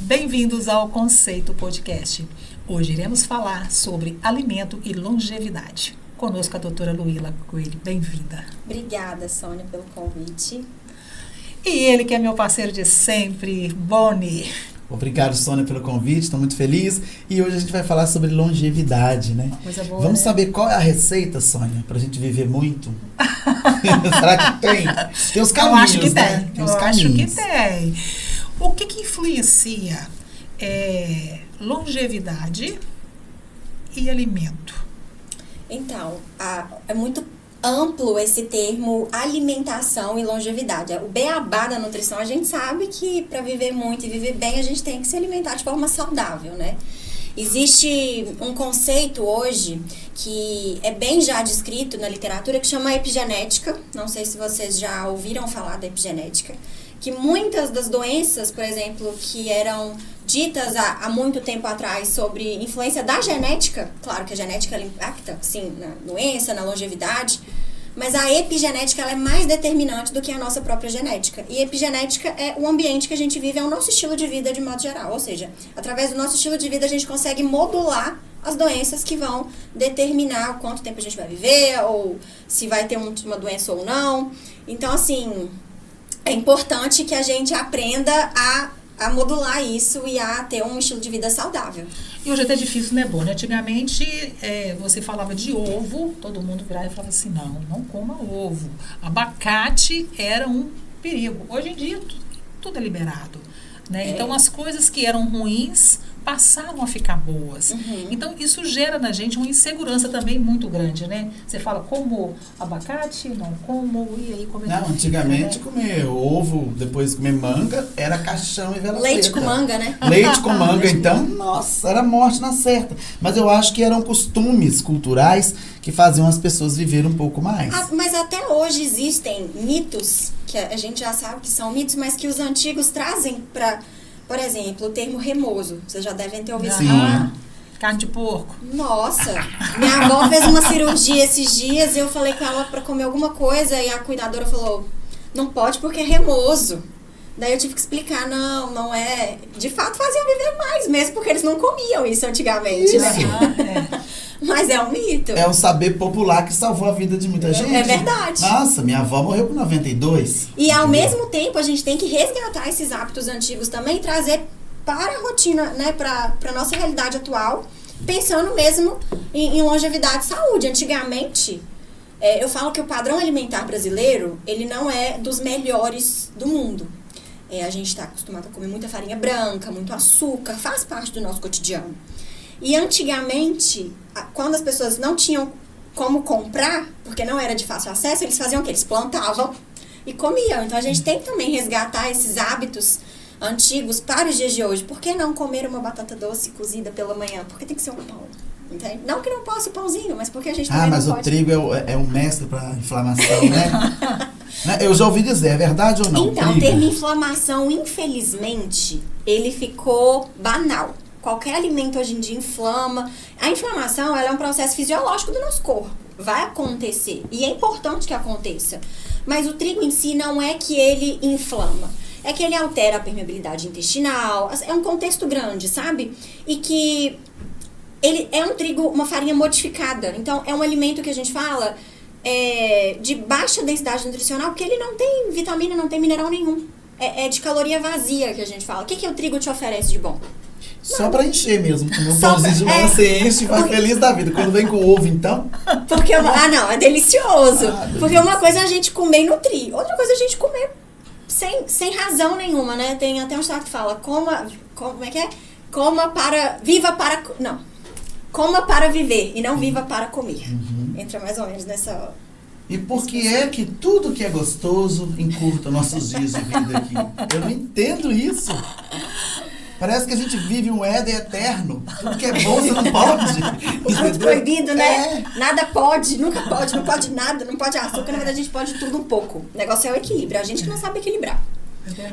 Bem-vindos ao Conceito Podcast. Hoje iremos falar sobre alimento e longevidade. Conosco a doutora Luíla Coelho. Bem-vinda. Obrigada, Sônia, pelo convite. E ele que é meu parceiro de sempre, Boni. Obrigado, Sônia, pelo convite, estou muito feliz. E hoje a gente vai falar sobre longevidade, né? Coisa boa, Vamos né? saber qual é a receita, Sônia, pra gente viver muito? Será que tem? Tem os caminhos, Eu acho que né? tem. Os Eu caminhos. acho que tem. O que influencia longevidade e alimento? Então, é muito amplo esse termo alimentação e longevidade. O beabá da nutrição, a gente sabe que para viver muito e viver bem, a gente tem que se alimentar de forma saudável, né? Existe um conceito hoje que é bem já descrito na literatura que chama epigenética. Não sei se vocês já ouviram falar da epigenética. Que muitas das doenças, por exemplo, que eram ditas há muito tempo atrás sobre influência da genética, claro que a genética ela impacta, sim, na doença, na longevidade, mas a epigenética ela é mais determinante do que a nossa própria genética. E epigenética é o ambiente que a gente vive, é o nosso estilo de vida de modo geral. Ou seja, através do nosso estilo de vida a gente consegue modular as doenças que vão determinar quanto tempo a gente vai viver, ou se vai ter uma doença ou não. Então, assim, é importante que a gente aprenda a modular isso e a ter um estilo de vida saudável. E hoje é até difícil, né, Boni? Antigamente, você falava de ovo, todo mundo virava e falava assim, não coma ovo. Abacate era um perigo. Hoje em dia, tudo é liberado, né? Então, as coisas que eram ruins passaram a ficar boas. Uhum. Então, isso gera na gente uma insegurança também muito grande, né? Você fala, como abacate? Não como, e aí como é Não, que antigamente fica, né? comer ovo, depois comer manga, era caixão e vela Leite preta. com manga, né? Leite com manga, então, nossa, era morte na certa. Mas eu acho que eram costumes culturais que faziam as pessoas viver um pouco mais. Mas até hoje existem mitos, que a gente já sabe que são mitos, mas que os antigos trazem para, por exemplo, o termo remoso. Vocês já devem ter ouvido Sim. falar. Carne de porco. Nossa, minha avó fez uma cirurgia esses dias e eu falei com ela para comer alguma coisa e a cuidadora falou, não pode porque é remoso. Daí eu tive que explicar, não é. De fato fazia viver mais, mesmo porque eles não comiam isso antigamente, né? Mas é um mito. É um saber popular que salvou a vida de muita gente. É verdade. Nossa, minha avó morreu com 92. E ao entendeu? mesmo tempo a gente tem que resgatar esses hábitos antigos também e trazer para a rotina, né, para a nossa realidade atual, pensando mesmo em longevidade e saúde. Antigamente, eu falo que o padrão alimentar brasileiro, ele não é dos melhores do mundo. A gente está acostumado a comer muita farinha branca, muito açúcar, faz parte do nosso cotidiano. E antigamente, quando as pessoas não tinham como comprar, porque não era de fácil acesso, eles faziam o quê? Eles plantavam e comiam. Então a gente tem que também resgatar esses hábitos antigos para os dias de hoje. Por que não comer uma batata doce cozida pela manhã? Porque tem que ser um pão. Entende? Não que não possa o pãozinho, mas porque a gente também mas não o pode. trigo é um mestre para inflamação, né? Eu já ouvi dizer, é verdade ou não? Então, o Trigo. termo inflamação, infelizmente, ele ficou banal. Qualquer alimento hoje em dia inflama. A inflamação, ela é um processo fisiológico do nosso corpo. Vai acontecer. E é importante que aconteça. Mas o trigo em si não é que ele inflama. É que ele altera a permeabilidade intestinal. É um contexto grande, sabe? E que ele é um trigo, uma farinha modificada. Então, é um alimento que a gente fala de baixa densidade nutricional, porque ele não tem vitamina, não tem mineral nenhum. É de caloria vazia que a gente fala. O que o trigo te oferece de bom? Só pra encher mesmo. Como um Só pãozinho de pra- manhã você enche e vai feliz da vida. Quando vem com ovo, então... Porque não, é delicioso. delícia. Porque uma coisa é a gente comer e nutrir. Outra coisa é a gente comer sem razão nenhuma, né? Tem até um estado que fala, como é que é? Coma para viver e não viva para comer. Entra mais ou menos nessa... E por que é que tudo que é gostoso encurta nossos dias de vida aqui? Eu não entendo isso. Parece que a gente vive um Éden eterno. Tudo que é bom você não pode. Tudo entendeu? proibido, né? É. Nada pode, nunca pode, não pode nada, não pode açúcar. Na verdade, a gente pode tudo um pouco. O negócio é o equilíbrio. A gente que não sabe equilibrar.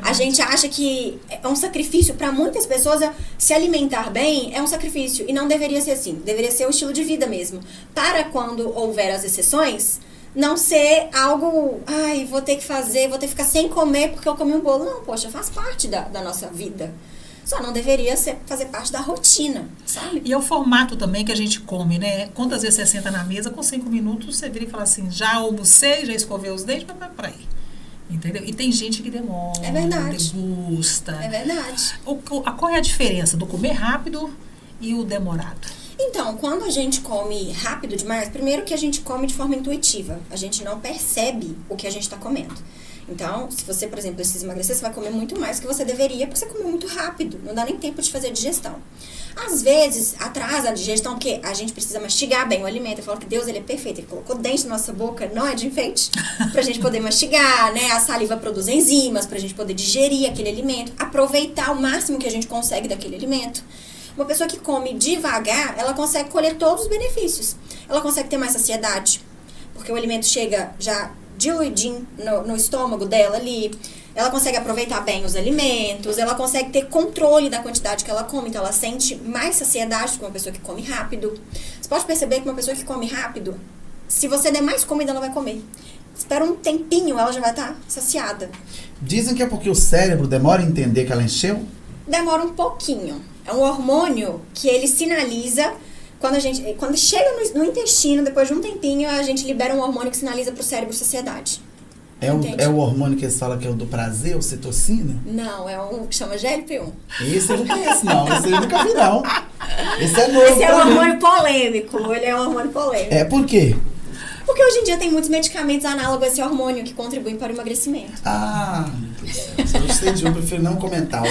A gente acha que é um sacrifício para muitas pessoas. Se alimentar bem é um sacrifício. E não deveria ser assim. Deveria ser o estilo de vida mesmo. Para quando houver as exceções, não ser algo, vou ter que ficar sem comer porque eu comi um bolo. Não, poxa, faz parte da nossa vida. Só não deveria fazer parte da rotina, sabe? E é o formato também que a gente come, né? Quantas vezes você senta na mesa, com 5 minutos, você vira e fala assim, já almocei, já escovei os dentes, mas vai pra aí. Entendeu? E tem gente que demora, É verdade. degusta. É verdade. Qual é a diferença do comer rápido e o demorado? Então, quando a gente come rápido demais, primeiro que a gente come de forma intuitiva. A gente não percebe o que a gente está comendo. Então, se você, por exemplo, precisa emagrecer, você vai comer muito mais do que você deveria, porque você comeu muito rápido. Não dá nem tempo de fazer a digestão. Às vezes, atrasa a digestão, porque a gente precisa mastigar bem o alimento. Eu falo que Deus, ele é perfeito. Ele colocou dente na nossa boca, não é de enfeite, pra gente poder mastigar, né? A saliva produz enzimas pra gente poder digerir aquele alimento, aproveitar o máximo que a gente consegue daquele alimento. Uma pessoa que come devagar, ela consegue colher todos os benefícios. Ela consegue ter mais saciedade, porque o alimento chega já diluidinho no estômago dela ali. Ela consegue aproveitar bem os alimentos, ela consegue ter controle da quantidade que ela come, então ela sente mais saciedade do que uma pessoa que come rápido. Você pode perceber que uma pessoa que come rápido, se você der mais comida, ela vai comer. Espera um tempinho, ela já vai estar saciada. Dizem que é porque o cérebro demora a entender que ela encheu? Demora um pouquinho. É um hormônio que ele sinaliza, quando chega no intestino, depois de um tempinho, a gente libera um hormônio que sinaliza para o cérebro saciedade. É o hormônio que eles falam que é o do prazer, ocitocina? Não, é um que chama GLP-1. Esse eu não conheço, não. Esse eu nunca vi, não. Esse é novo. Esse é um hormônio polêmico. Ele é um hormônio polêmico. É, por quê? Porque hoje em dia tem muitos medicamentos análogos a esse hormônio que contribuem para o emagrecimento. Ah, meu Deus do céu. Se eu gostei de um, eu prefiro não comentar.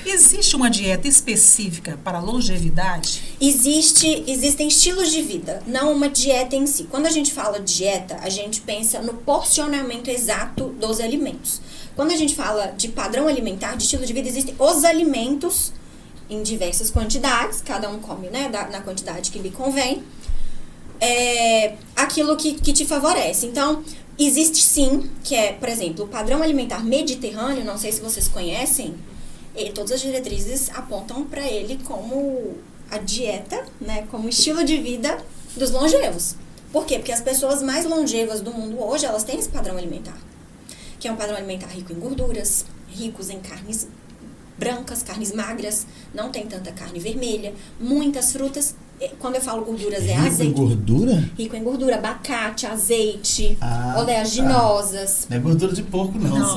Existe uma dieta específica para longevidade? Existem estilos de vida, não uma dieta em si. Quando a gente fala dieta, a gente pensa no porcionamento exato dos alimentos. Quando a gente fala de padrão alimentar, de estilo de vida, existem os alimentos em diversas quantidades, cada um come, né, na quantidade que lhe convém. Aquilo que te favorece. Então, existe sim, que é, por exemplo, o padrão alimentar mediterrâneo, não sei se vocês conhecem, todas as diretrizes apontam para ele como a dieta, né, como estilo de vida dos longevos. Por quê? Porque as pessoas mais longevas do mundo hoje, elas têm esse padrão alimentar, que é um padrão alimentar rico em gorduras, ricos em carnes brancas, carnes magras, não tem tanta carne vermelha, muitas frutas. Quando eu falo gorduras, é azeite. Rico em gordura? Rico em gordura, abacate, azeite, oleaginosas. Não é gordura de porco, não.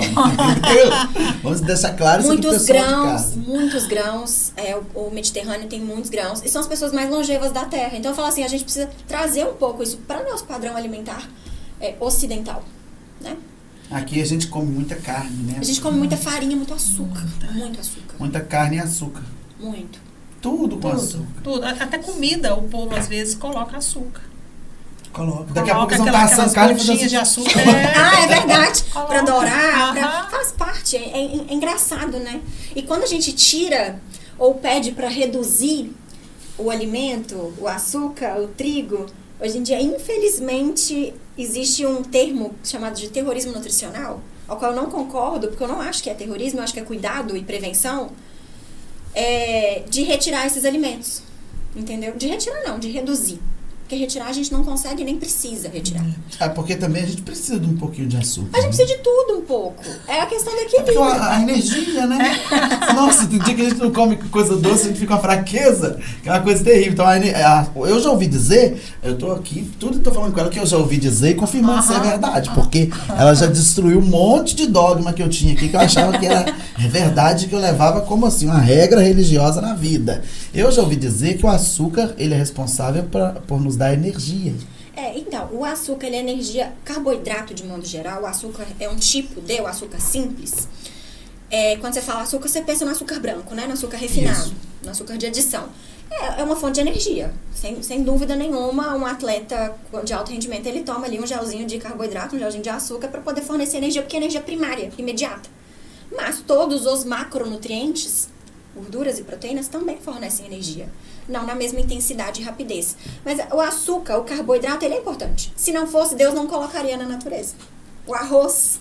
Vamos deixar claro isso aqui pro Muitos pessoal de grãos, casa. muitos grãos. O Mediterrâneo tem muitos grãos. E são as pessoas mais longevas da Terra. Então eu falo assim, a gente precisa trazer um pouco isso para o nosso padrão alimentar ocidental, né? Aqui a gente come muita carne, né? A gente come muita farinha, muito açúcar. Muito açúcar. Muita carne e açúcar. Muito. Tudo com açúcar. Tudo. Até comida, o povo às vezes coloca açúcar. Coloca. Daqui a pouco eles vão aquelas passando carne e pontinhas fazendo de açúcar. É verdade. Coloca. Pra dourar, Aham. faz parte. É engraçado, né? E quando a gente tira ou pede pra reduzir o alimento, o açúcar, o trigo, hoje em dia, infelizmente, existe um termo chamado de terrorismo nutricional, ao qual eu não concordo, porque eu não acho que é terrorismo, eu acho que é cuidado e prevenção, de retirar esses alimentos. Entendeu? De retirar não, de reduzir. Porque retirar a gente não consegue nem precisa retirar. Porque também a gente precisa de um pouquinho de açúcar. A gente precisa de tudo um pouco. É a questão do Porque equilíbrio. a energia, né? Nossa, tem dia que a gente não come coisa doce, a gente fica uma fraqueza, que é uma coisa terrível. Então, eu já ouvi dizer, eu tô aqui, tudo que tô falando com ela, que eu já ouvi dizer e confirmando se é verdade. Porque ela já destruiu um monte de dogma que eu tinha aqui, que eu achava que era verdade, que eu levava como assim, uma regra religiosa na vida. Eu já ouvi dizer que o açúcar, ele é responsável por nos dar energia. Então, o açúcar, ele é energia, carboidrato de modo geral, o açúcar é um tipo o açúcar simples. Quando você fala açúcar, você pensa no açúcar branco, né? No açúcar refinado, no açúcar de adição. É uma fonte de energia, sem dúvida nenhuma. Um atleta de alto rendimento, ele toma ali um gelzinho de carboidrato, um gelzinho de açúcar para poder fornecer energia, porque é energia primária, imediata. Mas todos os macronutrientes, gorduras e proteínas, também fornecem energia. Não na mesma intensidade e rapidez. Mas o açúcar, o carboidrato, ele é importante. Se não fosse, Deus não colocaria na natureza. O arroz,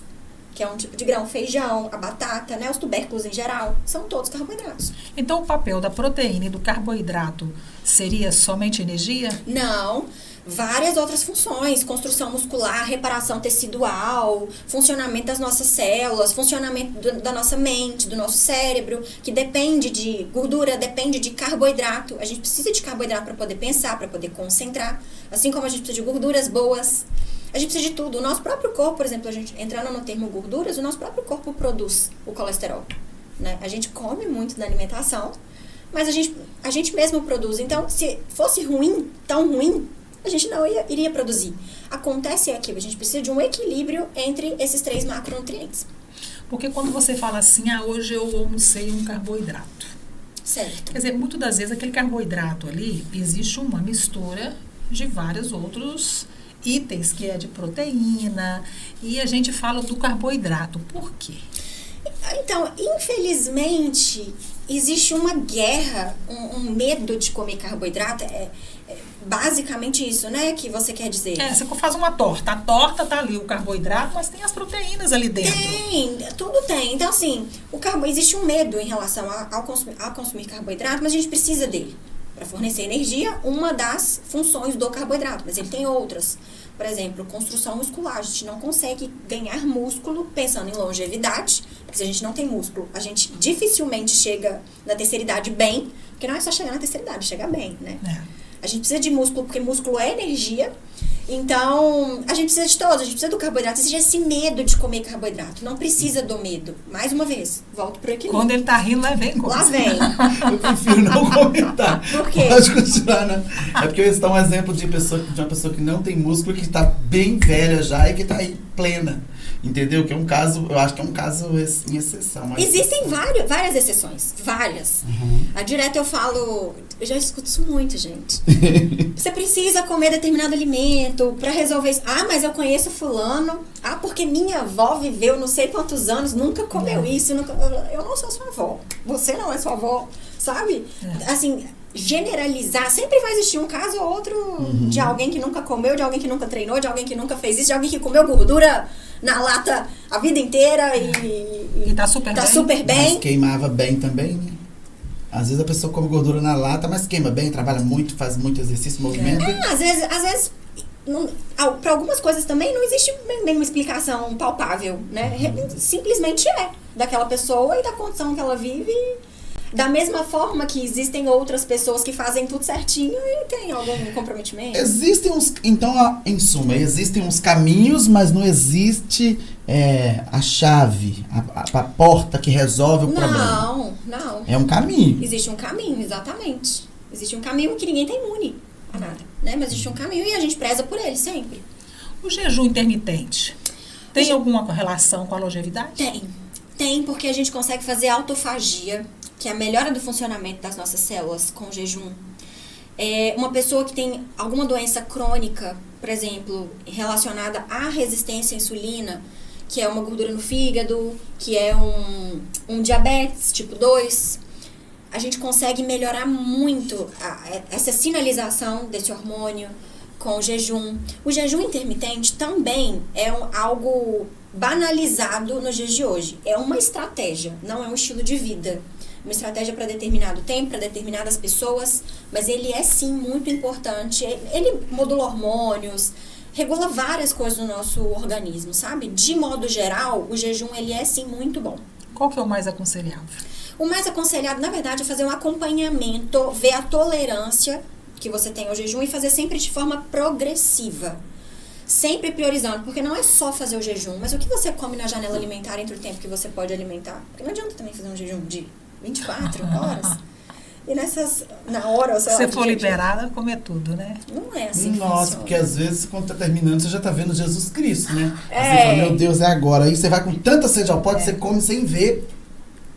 que é um tipo de grão, feijão, a batata, né, os tubérculos em geral, são todos carboidratos. Então, o papel da proteína e do carboidrato seria somente energia? Não. várias outras funções, construção muscular, reparação tecidual, funcionamento das nossas células, funcionamento da nossa mente, do nosso cérebro, que depende de gordura, depende de carboidrato. A gente precisa de carboidrato para poder pensar, para poder concentrar, assim como a gente precisa de gorduras boas. A gente precisa de tudo. O nosso próprio corpo, por exemplo, a gente entrando no termo gorduras, o nosso próprio corpo produz o colesterol, né? A gente come muito da alimentação, mas a gente mesmo produz. Então, se fosse ruim, tão ruim, a gente não iria produzir. Acontece aqui, a gente precisa de um equilíbrio entre esses 3 macronutrientes. Porque quando você fala assim, hoje eu almocei um carboidrato. Certo. Quer dizer, muitas das vezes aquele carboidrato ali, existe uma mistura de vários outros itens, que é de proteína, e a gente fala do carboidrato. Por quê? Então, infelizmente, existe uma guerra, um medo de comer carboidrato. É basicamente isso, né, que você quer dizer. Você faz uma torta. A torta tá ali, o carboidrato, mas tem as proteínas ali dentro. Tem, tudo tem. Então, assim, existe um medo em relação ao consumir carboidrato, mas a gente precisa dele. Para fornecer energia, uma das funções do carboidrato, mas ele tem outras. Por exemplo, construção muscular. A gente não consegue ganhar músculo pensando em longevidade, porque se a gente não tem músculo, a gente dificilmente chega na terceira idade bem, porque não é só chegar na terceira idade, chegar bem, né? A gente precisa de músculo, porque músculo é energia. Então, a gente precisa de todos, a gente precisa do carboidrato. Existe esse medo de comer carboidrato. Não precisa do medo. Mais uma vez, volto pro equilíbrio. Quando ele tá rindo, lá vem coisa. Lá vem. Eu prefiro não comentar. Por quê? Pode continuar, né? É porque eu estou um exemplo de uma pessoa que não tem músculo, que está bem velha já e que está aí plena. Entendeu? Que é um caso, eu acho que é um caso em exceção. Existem várias exceções. Várias. Direto eu falo, eu já escuto isso muito, gente. Você precisa comer determinado alimento para resolver isso. Mas eu conheço fulano. Porque minha avó viveu não sei quantos anos, nunca comeu isso. Eu não sou sua avó. Você não é sua avó. Sabe? Assim, generalizar. Sempre vai existir um caso ou outro de alguém que nunca comeu, de alguém que nunca treinou, de alguém que nunca fez isso, de alguém que comeu gordura na lata a vida inteira e tá super super bem. Mas queimava bem também, né? Às vezes a pessoa come gordura na lata, mas queima bem, trabalha muito, faz muito exercício, movimento. Às vezes para algumas coisas também não existe nenhuma explicação palpável, né? Simplesmente é daquela pessoa e da condição que ela vive. Da mesma forma que existem outras pessoas que fazem tudo certinho e tem algum comprometimento. Existem então, em suma, existem uns caminhos, mas não existe a chave, a porta que resolve o problema. Não. É um caminho. Existe um caminho, exatamente. Existe um caminho que ninguém tá imune a nada, né? Mas existe um caminho e a gente preza por ele sempre. O jejum intermitente tem alguma relação com a longevidade? Tem, porque a gente consegue fazer autofagia, que é a melhora do funcionamento das nossas células com o jejum. Uma pessoa que tem alguma doença crônica, por exemplo, relacionada à resistência à insulina, que é uma gordura no fígado, que é um diabetes tipo 2, a gente consegue melhorar muito essa sinalização desse hormônio com o jejum. O jejum intermitente também é algo banalizado nos dias de hoje. É uma estratégia, não é um estilo de vida. Uma estratégia para determinado tempo, para determinadas pessoas, mas ele é sim muito importante. Ele modula hormônios, regula várias coisas no nosso organismo, sabe? De modo geral, o jejum ele é sim muito bom. Qual que é o mais aconselhável? O mais aconselhado, na verdade, é fazer um acompanhamento, ver a tolerância que você tem ao jejum e fazer sempre de forma progressiva. Sempre priorizando, porque não é só fazer o jejum, mas o que você come na janela alimentar entre o tempo que você pode alimentar. Porque não adianta também fazer um jejum de 24 horas. E na hora, se você for liberada, comer tudo, né? Não é assim. Nossa, porque às vezes quando tá terminando, você já tá vendo Jesus Cristo, né? Você fala, meu Deus, é agora. Aí você vai com tanta sede ao pote, você come sem ver.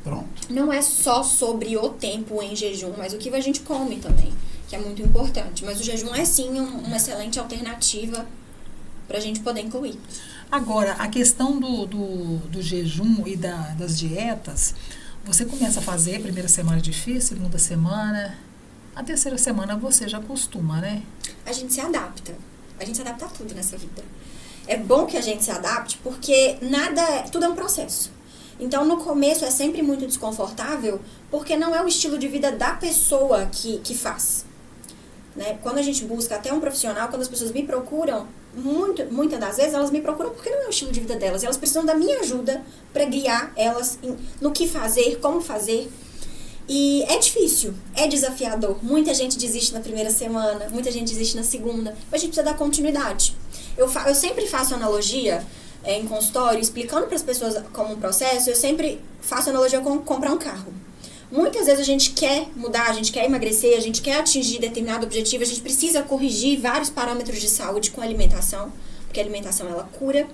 Pronto. Não é só sobre o tempo em jejum, mas o que a gente come também, que é muito importante. Mas o jejum é sim uma excelente alternativa pra gente poder incluir. Agora, a questão do jejum e das dietas, você começa a fazer, a primeira semana é difícil, segunda semana, a terceira semana você já acostuma, né? A gente se adapta. A gente se adapta a tudo nessa vida. É bom que a gente se adapte, porque tudo é um processo. Então, no começo é sempre muito desconfortável, porque não é o estilo de vida da pessoa que faz. né? Quando a gente busca até um profissional, quando as pessoas me procuram, muitas das vezes elas me procuram porque não é o estilo de vida delas. Elas precisam da minha ajuda para guiar elas no que fazer, como fazer. E é difícil, é desafiador. Muita gente desiste na primeira semana, muita gente desiste na segunda. Mas a gente precisa dar continuidade. Eu sempre faço analogia em consultório, explicando para as pessoas como um processo, eu sempre faço analogia com comprar um carro. Muitas vezes a gente quer mudar, a gente quer emagrecer, a gente quer atingir determinado objetivo, a gente precisa corrigir vários parâmetros de saúde com a alimentação, porque a alimentação ela cura.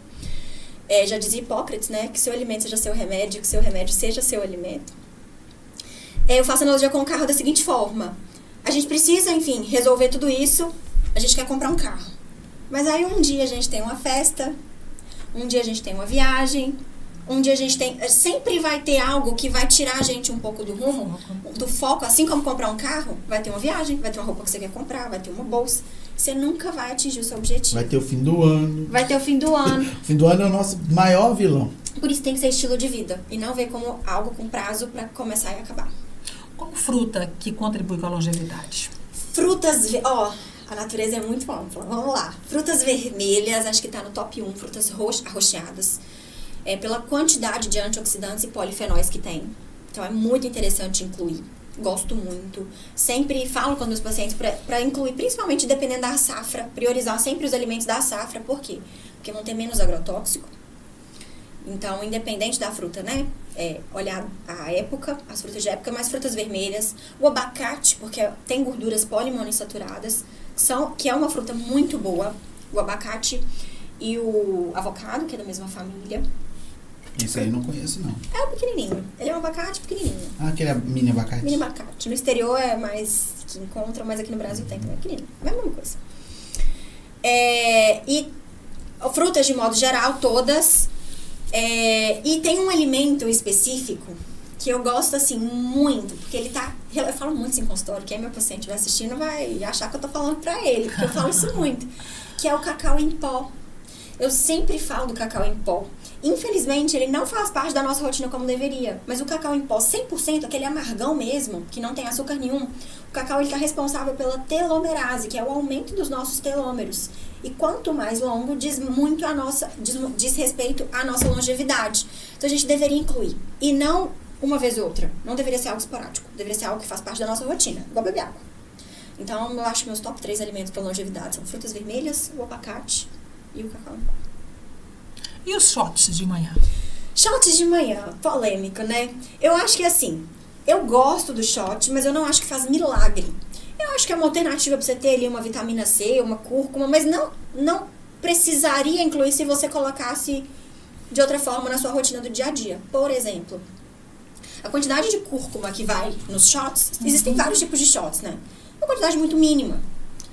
Já dizia Hipócrates, né, que seu alimento seja seu remédio, que seu remédio seja seu alimento. Eu faço analogia com o carro da seguinte forma: a gente precisa, enfim, resolver tudo isso, a gente quer comprar um carro. Mas aí um dia a gente tem uma festa, um dia a gente tem uma viagem, um dia a gente tem... Sempre vai ter algo que vai tirar a gente um pouco do rumo, do foco. Assim como comprar um carro, vai ter uma viagem, vai ter uma roupa que você quer comprar, vai ter uma bolsa. Você nunca vai atingir o seu objetivo. Vai ter o fim do ano. Vai ter o fim do ano. O fim do ano é o nosso maior vilão. Por isso tem que ser estilo de vida. E não ver como algo com prazo para começar e acabar. Qual fruta que contribui com a longevidade? Frutas... a natureza é muito ampla. Vamos lá. Frutas vermelhas, acho que está no top 1. Frutas arroxeadas. Pela quantidade de antioxidantes e polifenóis que tem. Então, é muito interessante incluir. Gosto muito. Sempre falo com os meus pacientes para incluir, principalmente dependendo da safra, priorizar sempre os alimentos da safra. Por quê? Porque vão ter menos agrotóxico. Então, independente da fruta, né? Olhar a época, as frutas de época, mas frutas vermelhas. O abacate, porque tem gorduras poliinsaturadadas, que é uma fruta muito boa. O abacate e o avocado, que é da mesma família. Esse aí eu não conheço, não. É o pequenininho. Ele é um abacate pequenininho. Ah, aquele é mini abacate. Mini abacate. No exterior é mais que encontra, mas aqui no Brasil tem também. É pequenininho. É a mesma coisa. E frutas de modo geral, todas. E tem um alimento específico que eu gosto, assim, muito. Porque ele tá... Eu falo muito isso em consultório. Quem é meu paciente estiver assistindo vai achar que eu tô falando pra ele. Porque eu falo isso muito. Que é o cacau em pó. Eu sempre falo do cacau em pó. Infelizmente, ele não faz parte da nossa rotina como deveria. Mas o cacau em pó 100%, aquele amargão mesmo, que não tem açúcar nenhum, o cacau está responsável pela telomerase, que é o aumento dos nossos telômeros. E quanto mais longo, diz respeito à nossa longevidade. Então, a gente deveria incluir. E não uma vez ou outra. Não deveria ser algo esporádico. Deveria ser algo que faz parte da nossa rotina. Igual beber água. Então, eu acho que meus top 3 alimentos para longevidade são frutas vermelhas, o abacate e o cacau em pó. E os shots de manhã? Shots de manhã, polêmico, né? Eu acho que assim, eu gosto do shot, mas eu não acho que faz milagre. Eu acho que é uma alternativa pra você ter ali uma vitamina C, uma cúrcuma, mas não precisaria incluir se você colocasse de outra forma na sua rotina do dia a dia. Por exemplo, a quantidade de cúrcuma que vai nos shots, existem vários tipos de shots, né? Uma quantidade muito mínima.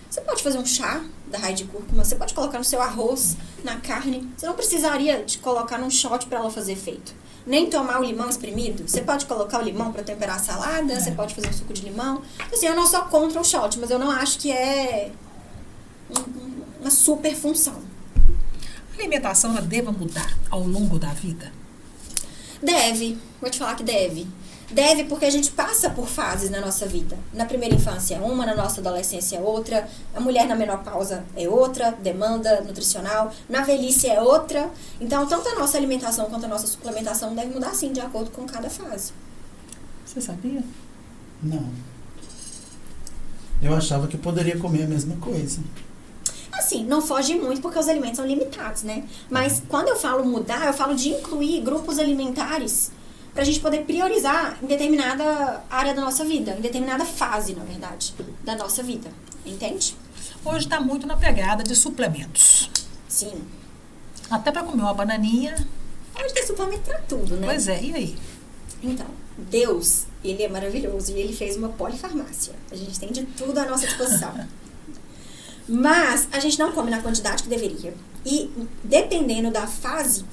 Você pode fazer um chá da raiz de cúrcuma, você pode colocar no seu arroz, na carne. Você não precisaria de colocar num shot para ela fazer efeito. Nem tomar o limão espremido. Você pode colocar o limão para temperar a salada, você pode fazer um suco de limão. Assim, eu não sou contra o shot, mas eu não acho que é uma super função. A alimentação, ela deve mudar ao longo da vida? Deve. Vou te falar que deve. Deve porque a gente passa por fases na nossa vida. Na primeira infância é uma, na nossa adolescência é outra. A mulher na menopausa é outra, demanda nutricional. Na velhice é outra. Então, tanto a nossa alimentação quanto a nossa suplementação deve mudar, sim, de acordo com cada fase. Você sabia? Não. Eu achava que eu poderia comer a mesma coisa. Assim, não foge muito porque os alimentos são limitados, né? Mas quando eu falo mudar, eu falo de incluir grupos alimentares pra gente poder priorizar em determinada área da nossa vida, em determinada fase, na verdade, da nossa vida. Entende? Hoje tá muito na pegada de suplementos. Sim. Até pra comer uma bananinha. Hoje tem suplemento pra tudo, né? Pois é, e aí? Então, Deus, ele é maravilhoso e ele fez uma polifarmácia. A gente tem de tudo à nossa disposição. Mas a gente não come na quantidade que deveria. E dependendo da fase,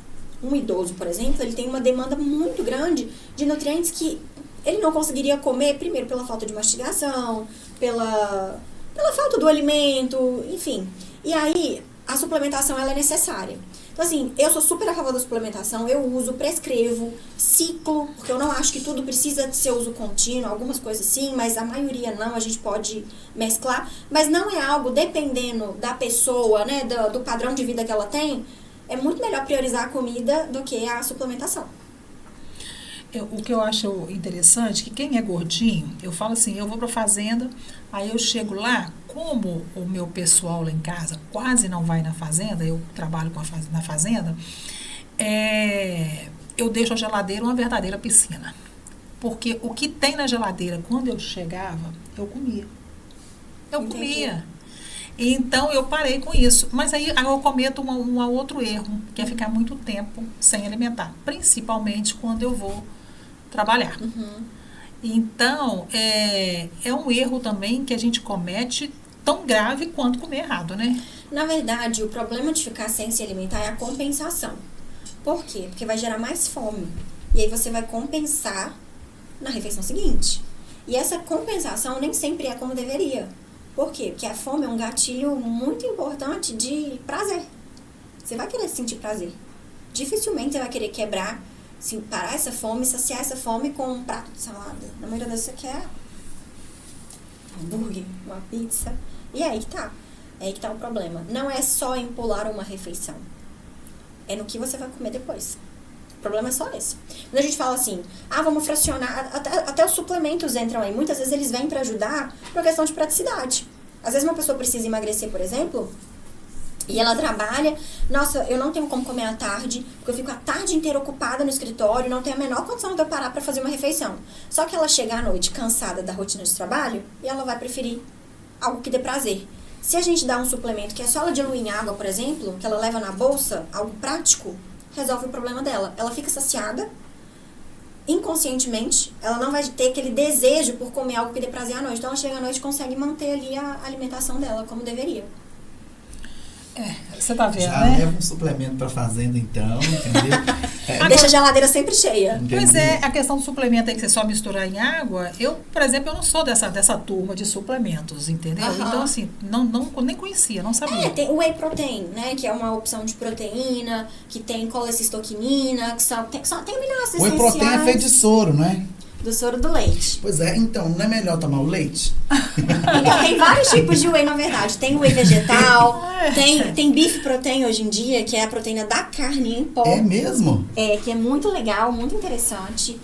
um idoso, por exemplo, ele tem uma demanda muito grande de nutrientes que ele não conseguiria comer, primeiro pela falta de mastigação, pela falta do alimento, enfim. E aí, a suplementação ela é necessária. Então, assim, eu sou super a favor da suplementação, eu uso, prescrevo, ciclo, porque eu não acho que tudo precisa de ser uso contínuo, algumas coisas sim, mas a maioria não, a gente pode mesclar, mas não é algo, dependendo da pessoa, né, do padrão de vida que ela tem, é muito melhor priorizar a comida do que a suplementação. O que eu acho interessante, que quem é gordinho, eu falo assim, eu vou pra fazenda, aí eu chego lá, como o meu pessoal lá em casa quase não vai na fazenda, eu trabalho na fazenda, eu deixo a geladeira uma verdadeira piscina. Porque o que tem na geladeira, quando eu chegava, eu comia. Eu Entendi. comia. Então, eu parei com isso. Mas aí eu cometo um outro erro, que é ficar muito tempo sem alimentar. Principalmente quando eu vou trabalhar. Então, é um erro também que a gente comete tão grave quanto comer errado, né? Na verdade, o problema de ficar sem se alimentar é a compensação. Por quê? Porque vai gerar mais fome. E aí você vai compensar na refeição seguinte. E essa compensação nem sempre é como deveria. Por quê? Porque a fome é um gatilho muito importante de prazer. Você vai querer sentir prazer. Dificilmente você vai querer quebrar, parar essa fome, saciar essa fome com um prato de salada. Na maioria das vezes você quer um hambúrguer, uma pizza. E é aí que tá. É aí que tá o problema. Não é só em pular uma refeição. É no que você vai comer depois. O problema é só esse. Quando a gente fala assim, vamos fracionar, até os suplementos entram aí. Muitas vezes eles vêm para ajudar por questão de praticidade. Às vezes uma pessoa precisa emagrecer, por exemplo, e ela trabalha, nossa, eu não tenho como comer à tarde, porque eu fico a tarde inteira ocupada no escritório, não tenho a menor condição de eu parar para fazer uma refeição. Só que ela chega à noite cansada da rotina de trabalho e ela vai preferir algo que dê prazer. Se a gente dá um suplemento que é só ela diluir em água, por exemplo, que ela leva na bolsa, algo prático, resolve o problema dela. Ela fica saciada, inconscientemente, ela não vai ter aquele desejo por comer algo que dê prazer à noite. Então ela chega à noite e consegue manter ali a alimentação dela como deveria. Você tá vendo, Já né? leva um suplemento pra fazenda, então, entendeu? Deixa a geladeira sempre cheia. Pois é, a questão do suplemento aí que você só misturar em água, eu, por exemplo, eu não sou dessa turma de suplementos, entendeu? Aham. Então, assim, nem conhecia, não sabia. Tem o whey protein, né? Que é uma opção de proteína, que tem colecistoquinina, que tem aminoácidos O whey protein é feito de soro, não é? do soro do leite. Pois é, então, não é melhor tomar o leite? Então, tem vários tipos de whey, na verdade. Tem whey vegetal, tem beef protein hoje em dia, que é a proteína da carne em pó. É mesmo? Que é muito legal, muito interessante.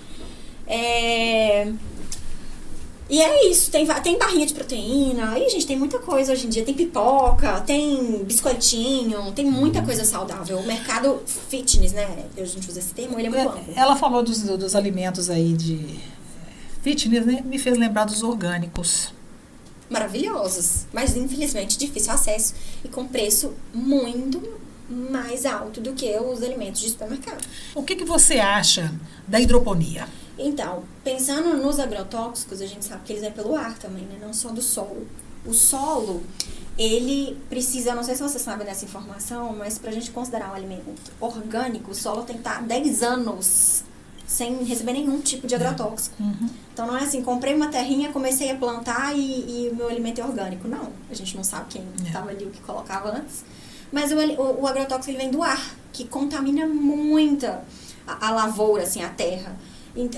E é isso, tem barrinha de proteína. Aí, gente, tem muita coisa hoje em dia. Tem pipoca, tem biscoitinho, tem muita coisa saudável. O mercado fitness, né? A gente usa esse termo, ele é muito amplo. Ela falou dos alimentos aí de fitness, né? Me fez lembrar dos orgânicos. Maravilhosos, mas infelizmente difícil acesso e com preço muito mais alto do que os alimentos de supermercado. O que você acha da hidroponia? Então, pensando nos agrotóxicos, a gente sabe que eles vêm pelo ar também, né? Não só do solo. O solo, ele precisa, não sei se você sabe dessa informação, mas pra gente considerar um alimento orgânico, o solo tem que estar 10 anos sem receber nenhum tipo de agrotóxico. Então não é assim, comprei uma terrinha, comecei a plantar e o meu alimento é orgânico. Não, a gente não sabe quem estava ali, o que colocava antes. Mas o agrotóxico ele vem do ar, que contamina muito a lavoura, assim, a terra,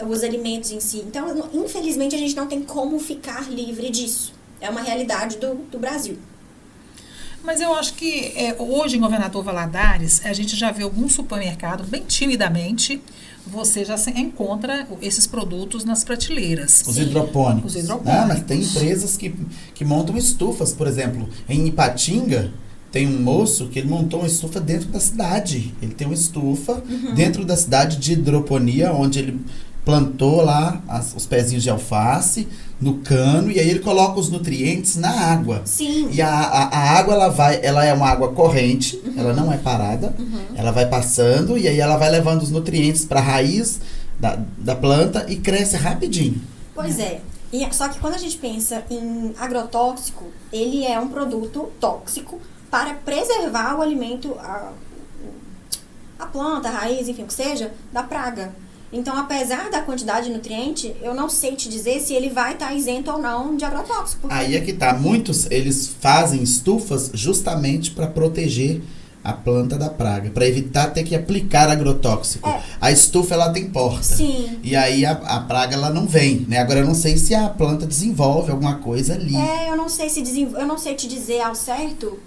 os alimentos em si. Então, infelizmente, a gente não tem como ficar livre disso. É uma realidade do Brasil. Mas eu acho que hoje em Governador Valadares, a gente já vê algum supermercado, bem timidamente, você já encontra esses produtos nas prateleiras. Os hidropônicos. Os hidropônicos. Mas tem empresas que montam estufas, por exemplo, em Ipatinga, tem um moço que ele montou uma estufa dentro da cidade. Ele tem uma estufa dentro da cidade de hidroponia, onde ele plantou lá os pezinhos de alface no cano e aí ele coloca os nutrientes na água. Sim. E a água, ela é uma água corrente, ela não é parada, ela vai passando e aí ela vai levando os nutrientes para a raiz da planta e cresce rapidinho. Pois é. Só que quando a gente pensa em agrotóxico, ele é um produto tóxico para preservar o alimento, a planta, a raiz, enfim, o que seja, da praga. Então, apesar da quantidade de nutriente, eu não sei te dizer se ele vai estar isento ou não de agrotóxico. Aí é que tá. Muitos, eles fazem estufas justamente para proteger a planta da praga, para evitar ter que aplicar agrotóxico. A estufa, ela tem porta. Sim. E aí a praga, ela não vem, né? Agora, eu não sei se a planta desenvolve alguma coisa ali. Eu não sei eu não sei te dizer ao certo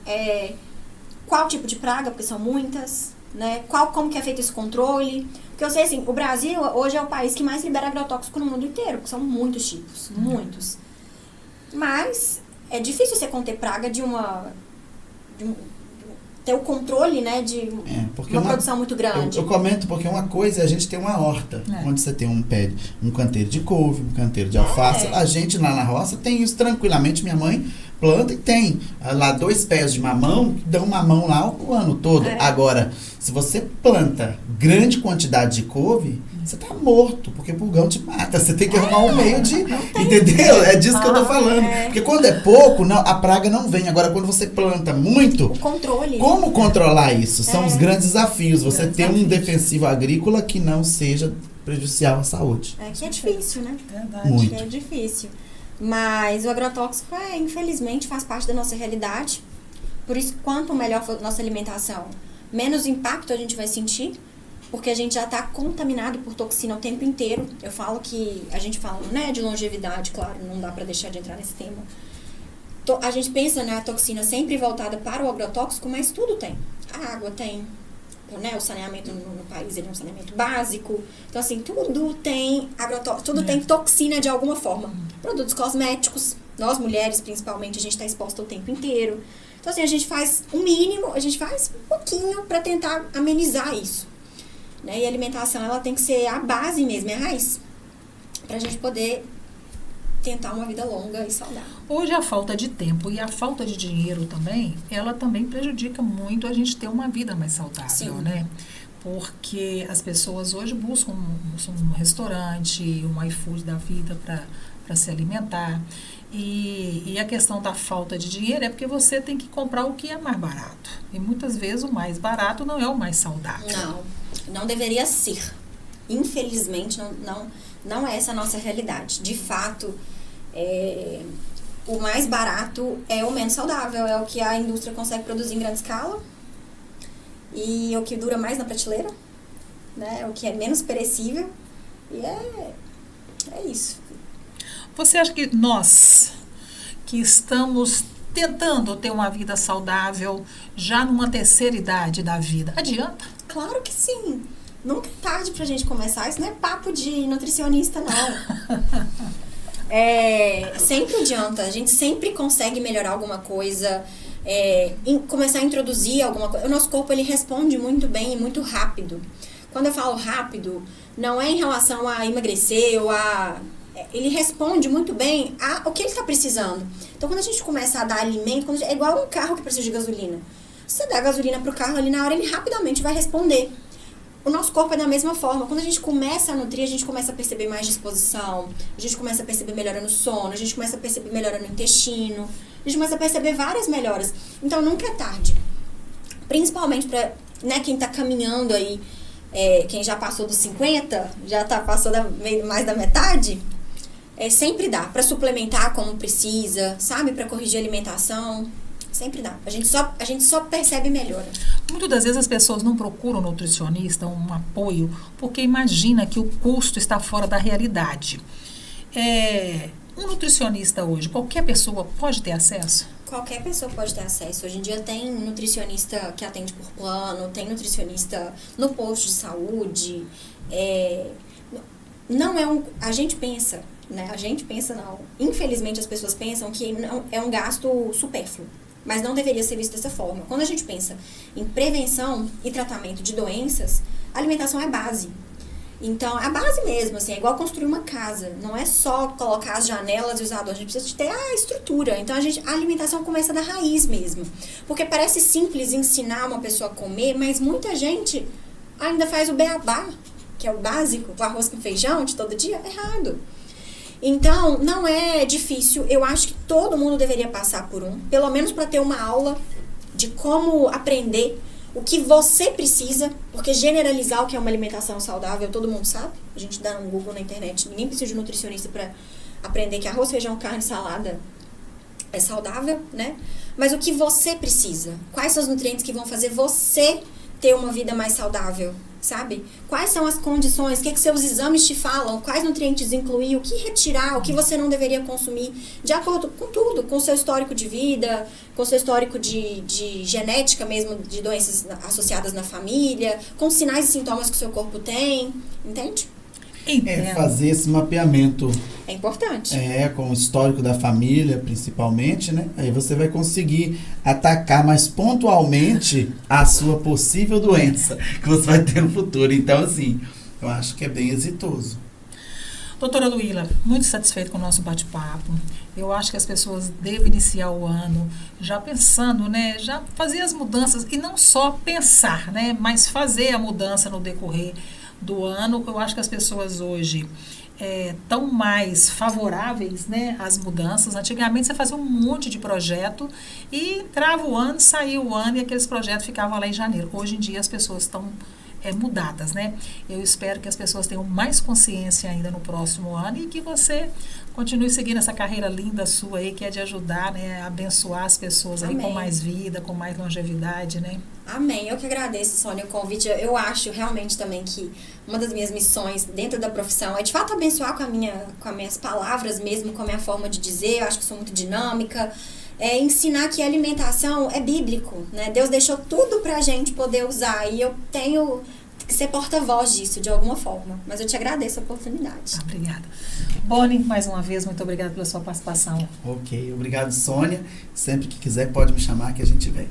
qual tipo de praga, porque são muitas, né? Como que é feito esse controle. Porque eu sei assim, o Brasil hoje é o país que mais libera agrotóxico no mundo inteiro, porque são muitos tipos, muitos. Mas é difícil você conter praga ter o controle, né, de uma produção muito grande. Eu comento porque uma coisa é a gente ter uma horta, onde você tem um canteiro de couve, um canteiro de alface. A gente lá na roça tem isso tranquilamente. Minha mãe planta e tem lá 2 pés de mamão, que dão mamão lá o ano todo. Agora, se você planta grande quantidade de couve, você tá morto, porque o pulgão te mata. Você tem que arrumar um meio de... Entendeu? É disso que eu tô falando. Porque quando é pouco, a praga não vem. Agora, quando você planta muito... O controle. Como controlar isso? São os grandes desafios. Você ter um defensivo agrícola que não seja prejudicial à saúde. Que é difícil, né? Verdade. Muito. É difícil. Mas o agrotóxico, infelizmente, faz parte da nossa realidade. Por isso, quanto melhor for a nossa alimentação, menos impacto a gente vai sentir, porque a gente já está contaminado por toxina o tempo inteiro. Eu falo que, a gente fala, né, de longevidade, claro, não dá para deixar de entrar nesse tema. A gente pensa na toxina sempre voltada para o agrotóxico, mas tudo tem. A água tem, né, o saneamento no país ele é um saneamento básico. Então, assim, tudo tem agrotóxico, tudo tem toxina de alguma forma. Produtos cosméticos, nós mulheres, principalmente, a gente está exposta o tempo inteiro. Então, assim, a gente faz o mínimo, a gente faz um pouquinho para tentar amenizar isso. Né? E a alimentação, ela tem que ser a base mesmo, a raiz, para a gente poder tentar uma vida longa e saudável. Hoje a falta de tempo e a falta de dinheiro também, ela também prejudica muito a gente ter uma vida mais saudável, né? Porque as pessoas hoje buscam um restaurante, um iFood da vida para se alimentar. E a questão da falta de dinheiro é porque você tem que comprar o que é mais barato. E muitas vezes o mais barato não é o mais saudável. Não deveria ser. Infelizmente, não é essa a nossa realidade. De fato, o mais barato é o menos saudável. É o que a indústria consegue produzir em grande escala. E é o que dura mais na prateleira. Né? É o que é menos perecível. E é isso. Você acha que nós, que estamos tentando ter uma vida saudável já numa terceira idade da vida, adianta? Claro que sim. Nunca é tarde pra gente começar. Isso não é papo de nutricionista, não. Sempre adianta. A gente sempre consegue melhorar alguma coisa, começar a introduzir alguma coisa. O nosso corpo, ele responde muito bem e muito rápido. Quando eu falo rápido, não é em relação a emagrecer ou a... Ele responde muito bem ao que ele está precisando. Então, quando a gente começa a dar alimento, é igual um carro que precisa de gasolina. Se você dá gasolina pro carro ali na hora, ele rapidamente vai responder. O nosso corpo é da mesma forma. Quando a gente começa a nutrir, a gente começa a perceber mais disposição, a gente começa a perceber melhora no sono, a gente começa a perceber melhora no intestino, a gente começa a perceber várias melhoras. Então, nunca é tarde. Principalmente para, né, quem está caminhando aí, quem já passou dos 50, já passou mais da metade, sempre dá para suplementar como precisa, sabe? Para corrigir a alimentação. Sempre dá. A gente só percebe melhora. Muitas das vezes as pessoas não procuram um nutricionista, um apoio, porque imagina que o custo está fora da realidade. Um nutricionista hoje, qualquer pessoa pode ter acesso? Qualquer pessoa pode ter acesso. Hoje em dia tem nutricionista que atende por plano, tem nutricionista no posto de saúde. Não é a gente pensa, né? A gente pensa não. Infelizmente as pessoas pensam que não, é um gasto supérfluo. Mas não deveria ser visto dessa forma. Quando a gente pensa em prevenção e tratamento de doenças, a alimentação é base. Então, é a base mesmo, assim, é igual construir uma casa. Não é só colocar as janelas e os adornos, a gente precisa de ter a estrutura. Então, a alimentação começa da raiz mesmo. Porque parece simples ensinar uma pessoa a comer, mas muita gente ainda faz o beabá, que é o básico, o arroz com feijão de todo dia, errado. Então, não é difícil. Eu acho que todo mundo deveria passar por pelo menos para ter uma aula de como aprender o que você precisa, porque generalizar o que é uma alimentação saudável, todo mundo sabe. A gente dá um Google na internet, ninguém precisa de nutricionista para aprender que arroz, feijão, carne, salada é saudável, né? mas o que você precisa. Quais são os nutrientes que vão fazer você ter uma vida mais saudável, sabe? Quais são as condições, o que seus exames te falam, quais nutrientes incluir, o que retirar, o que você não deveria consumir, de acordo com tudo, com o seu histórico de vida, com o seu histórico de genética mesmo, de doenças associadas na família, com sinais e sintomas que o seu corpo tem, entende? Fazer esse mapeamento. É importante. Com o histórico da família, principalmente, né? Aí você vai conseguir atacar mais pontualmente a sua possível doença que você vai ter no futuro. Então, assim, eu acho que é bem exitoso. Doutora Luíla, muito satisfeito com o nosso bate-papo. Eu acho que as pessoas devem iniciar o ano já pensando, né? Já fazer as mudanças, e não só pensar, né? Mas fazer a mudança no decorrer do ano. Eu acho que as pessoas hoje estão mais favoráveis, né, às mudanças. Antigamente você fazia um monte de projeto e entrava o ano, saía o ano e aqueles projetos ficavam lá em janeiro. Hoje em dia as pessoas estão mudadas, né? Eu espero que as pessoas tenham mais consciência ainda no próximo ano e que você continue seguindo essa carreira linda sua aí, que é de ajudar, né, a abençoar as pessoas aí. Amém. Com mais vida, com mais longevidade, né? Amém. Eu que agradeço, Sônia, o convite. Eu acho realmente também que uma das minhas missões dentro da profissão é de fato abençoar com as minhas palavras mesmo, com a minha forma de dizer. Eu acho que sou muito dinâmica. Ensinar que a alimentação é bíblico, né? Deus deixou tudo pra gente poder usar e eu tenho que ser porta-voz disso de alguma forma. Mas eu te agradeço a oportunidade. Obrigada. Boni, mais uma vez, muito obrigada pela sua participação. Ok, obrigado, Sônia. Sempre que quiser pode me chamar que a gente vem.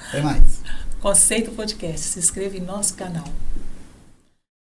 Até mais. Conceito Podcast. Se inscreva em nosso canal.